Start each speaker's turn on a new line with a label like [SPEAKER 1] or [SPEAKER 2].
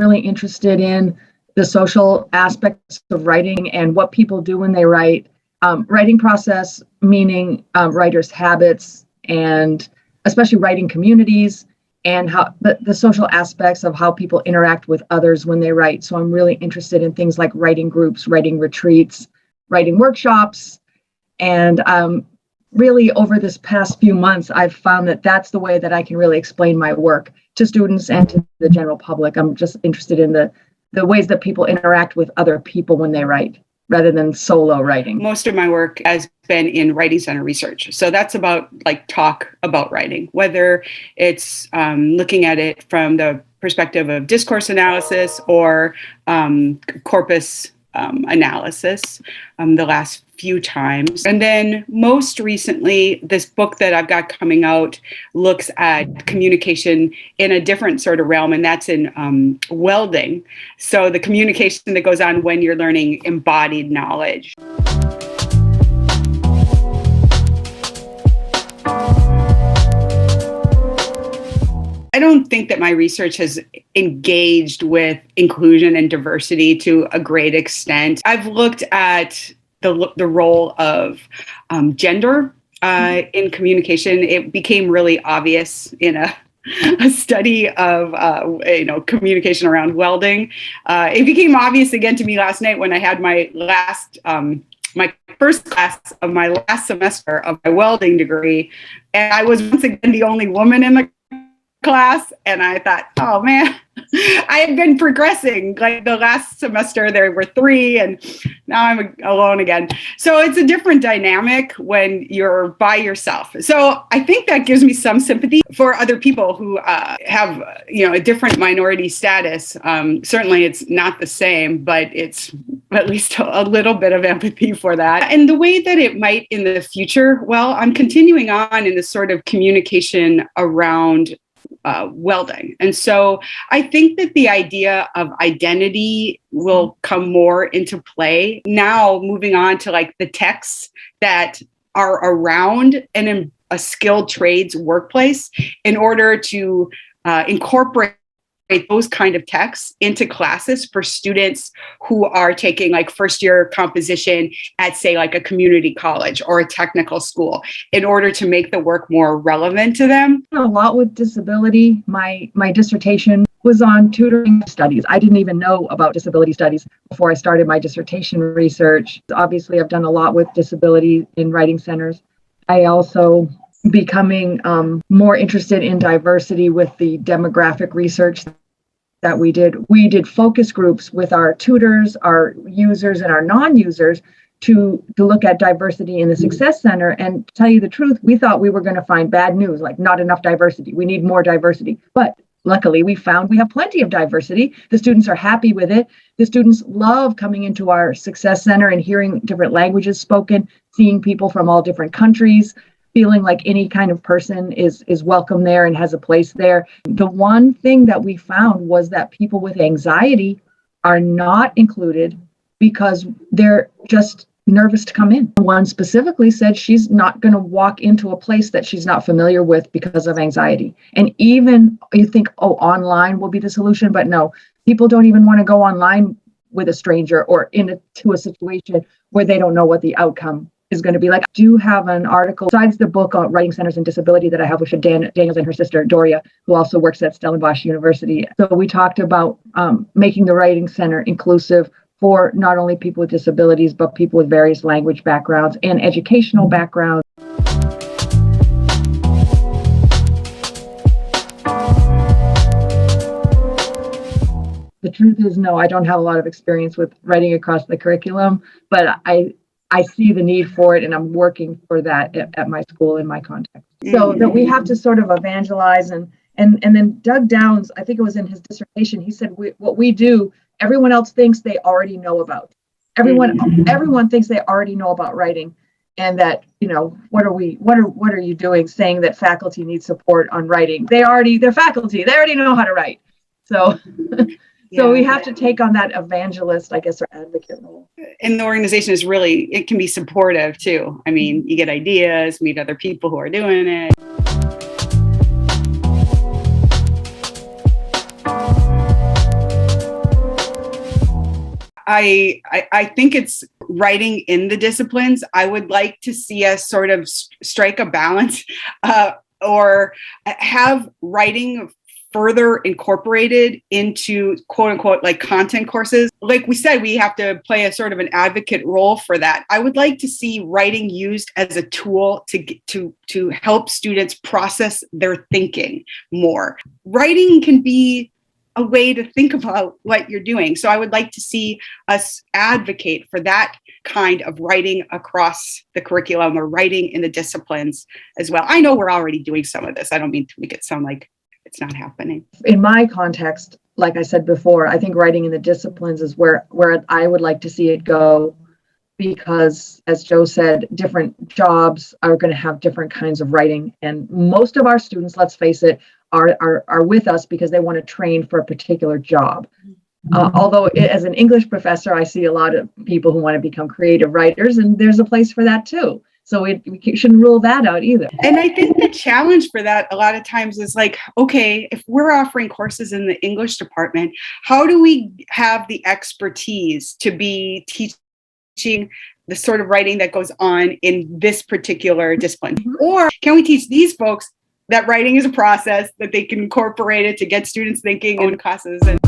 [SPEAKER 1] really interested in the social aspects of writing and what people do when they write. Writing process, meaning writers' habits, and especially writing communities, and how the social aspects of how people interact with others when they write. So I'm really interested in things like writing groups, writing retreats, writing workshops. And really over this past few months, I've found that that's the way that I can really explain my work to students and to the general public. I'm just interested in the ways that people interact with other people when they write, rather than solo writing.
[SPEAKER 2] Most of my work has been in writing center research. So that's about like talk about writing, whether it's looking at it from the perspective of discourse analysis or corpus analysis the last few times. And then most recently, this book that I've got coming out looks at communication in a different sort of realm, and that's in welding. So the communication that goes on when you're learning embodied knowledge. I don't think that my research has engaged with inclusion and diversity to a great extent. I've looked at the role of gender in communication. It became really obvious in a study of communication around welding. It became obvious again to me last night when I had my my first class of my last semester of my welding degree, and I was once again the only woman in the class, and I thought, oh man, I had been progressing. Like the last semester there were 3, and now I'm alone again. So it's a different dynamic when you're by yourself. So I think that gives me some sympathy for other people who have a different minority status. Certainly it's not the same, but it's at least a little bit of empathy for that. And the way that it might in the future, well, I'm continuing on in this sort of communication around welding. And so I think that the idea of identity will come more into play now, moving on to like the texts that are around in a skilled trades workplace in order to incorporate those kind of texts into classes for students who are taking like first year composition at, say, like a community college or a technical school in order to make the work more relevant to them.
[SPEAKER 1] A lot with disability. My dissertation was on tutoring studies. I didn't even know about disability studies before I started my dissertation research. Obviously, I've done a lot with disability in writing centers. I also becoming more interested in diversity with the demographic research that we did. We did focus groups with our tutors, our users, and our non-users to look at diversity in the Success Center. And to tell you the truth, we thought we were going to find bad news, like not enough diversity. We need more diversity. But luckily, we found we have plenty of diversity. The students are happy with it. The students love coming into our Success Center and hearing different languages spoken, seeing people from all different countries, feeling like any kind of person is welcome there and has a place there. The one thing that we found was that people with anxiety are not included because they're just nervous to come in. One specifically said she's not going to walk into a place that she's not familiar with because of anxiety. And even you think, oh, online will be the solution, but no, people don't even want to go online with a stranger or into a situation where they don't know what the outcome is going to be like. I do have an article besides the book on writing centers and disability that I have with Daniels and her sister Doria, who also works at Stellenbosch University. So we talked about making the writing center inclusive for not only people with disabilities, but people with various language backgrounds and educational backgrounds. The truth is, no, I don't have a lot of experience with writing across the curriculum, but I see the need for it, and I'm working for that at my school in my context. So that we have to sort of evangelize, and then Doug Downs, I think it was in his dissertation, he said what we do, everyone else thinks they already know about. Everyone thinks they already know about writing, and that what are you doing saying that faculty need support on writing? They're faculty. They already know how to write. So. So we have to take on that evangelist, I guess, or advocate role.
[SPEAKER 2] And the organization it can be supportive too. I mean, you get ideas, meet other people who are doing it. I think it's writing in the disciplines. I would like to see us sort of strike a balance or have writing further incorporated into quote unquote like content courses. Like we said, we have to play a sort of an advocate role for that. I would like to see writing used as a tool to help students process their thinking more. Writing can be a way to think about what you're doing. So I would like to see us advocate for that kind of writing across the curriculum or writing in the disciplines as well. I know we're already doing some of this. I don't mean to make it sound like it's not happening.
[SPEAKER 1] In my context, like I said before, I think writing in the disciplines is where I would like to see it go, because as Joe said, different jobs are going to have different kinds of writing. And most of our students, let's face it, are with us because they want to train for a particular job. Although as an English professor, I see a lot of people who want to become creative writers, and there's a place for that too. So we shouldn't rule that out either.
[SPEAKER 2] And I think the challenge for that a lot of times is like, okay, if we're offering courses in the English department, how do we have the expertise to be teaching the sort of writing that goes on in this particular discipline? Or can we teach these folks that writing is a process, that they can incorporate it to get students thinking in classes? And